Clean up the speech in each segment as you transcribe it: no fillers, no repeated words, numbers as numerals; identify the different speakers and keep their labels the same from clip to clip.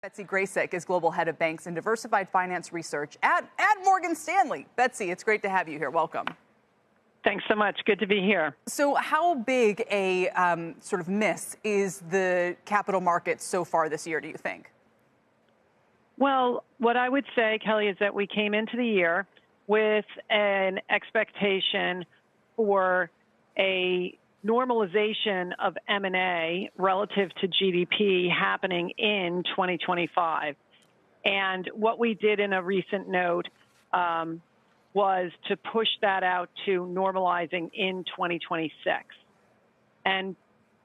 Speaker 1: Betsy Graseck is Global Head of Banks and Diversified Finance Research at Morgan Stanley. Betsy, it's great to have you here. Welcome.
Speaker 2: Thanks so much. Good to be here.
Speaker 1: So how big a sort of miss is the capital markets so far this year, do you think?
Speaker 2: Well, what I would say, Kelly, is that we came into the year with an expectation for a normalization of M&A relative to GDP happening in 2025. And what we did in a recent note was to push that out to normalizing in 2026. And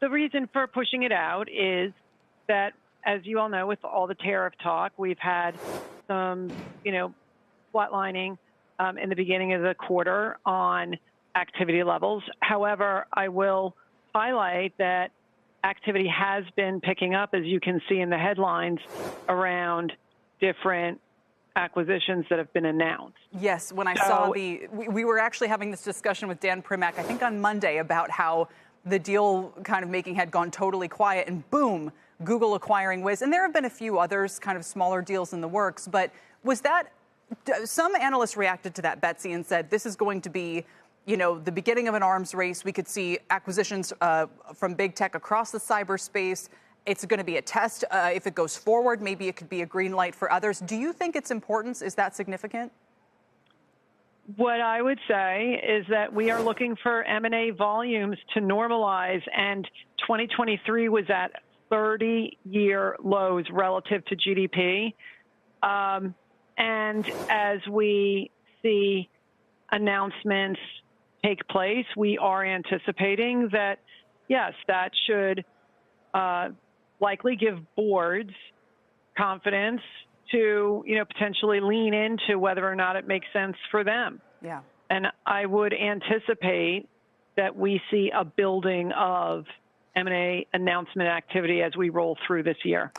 Speaker 2: the reason for pushing it out is that, as you all know, with all the tariff talk, we've had some, flatlining in the beginning of the quarter on activity levels. However, I will highlight that activity has been picking up, as you can see in the headlines, around different acquisitions that have been announced.
Speaker 1: Yes, when I saw we were actually having this discussion with Dan Primack, I think on Monday, about how the deal kind of making had gone totally quiet, and boom, Google acquiring Wiz. And there have been a few others, kind of smaller deals in the works. But was that, some analysts reacted to that, Betsy, and said this is going to be, the beginning of an arms race. We could see acquisitions from big tech across the cyberspace. It's going to be a test. If it goes forward, maybe it could be a green light for others. Do you think its importance is that significant?
Speaker 2: What I would say is that we are looking for M&A volumes to normalize, and 2023 was at 30-year lows relative to GDP. And as we see announcements take place, we are anticipating that, yes, that should likely give boards confidence to, potentially lean into whether or not it makes sense for them.
Speaker 1: Yeah.
Speaker 2: And I would anticipate that we see a building of M&A announcement activity as we roll through this year.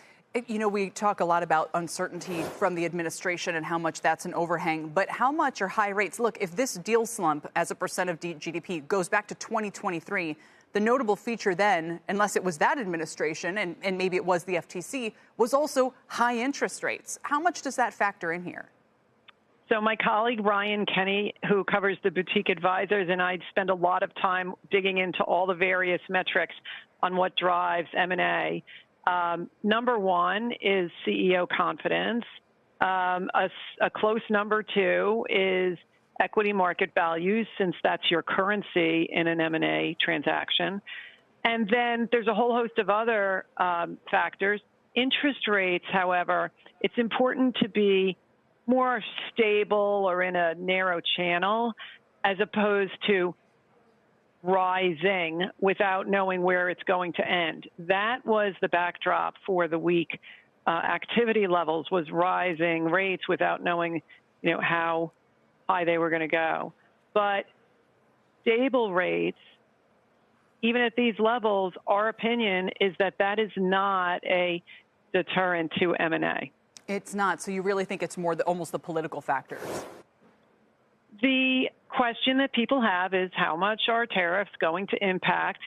Speaker 1: We talk a lot about uncertainty from the administration and how much that's an overhang, but how much are high rates? Look, if this deal slump as a percent of GDP goes back to 2023, the notable feature then, unless it was that administration and maybe it was the FTC, was also high interest rates. How much does that factor in here?
Speaker 2: So my colleague Ryan Kenny, who covers the boutique advisors, and I spend a lot of time digging into all the various metrics on what drives M&A. Number one is CEO confidence. A close number two is equity market values, since that's your currency in an M&A transaction. And then there's a whole host of other factors. Interest rates, however, it's important to be more stable or in a narrow channel as opposed to rising without knowing where it's going to end. That was the backdrop for the week. Activity levels was rising rates without knowing, how high they were going to go. But stable rates, even at these levels, our opinion is that that is not a deterrent to M&A.
Speaker 1: It's not. So you really think it's more almost the political factors?
Speaker 2: The question that people have is how much are tariffs going to impact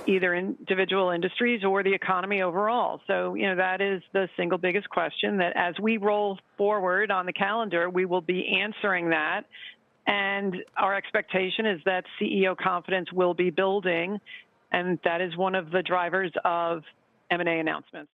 Speaker 2: either individual industries or the economy overall? So, that is the single biggest question that as we roll forward on the calendar, we will be answering that. And our expectation is that CEO confidence will be building, and that is one of the drivers of M&A announcements.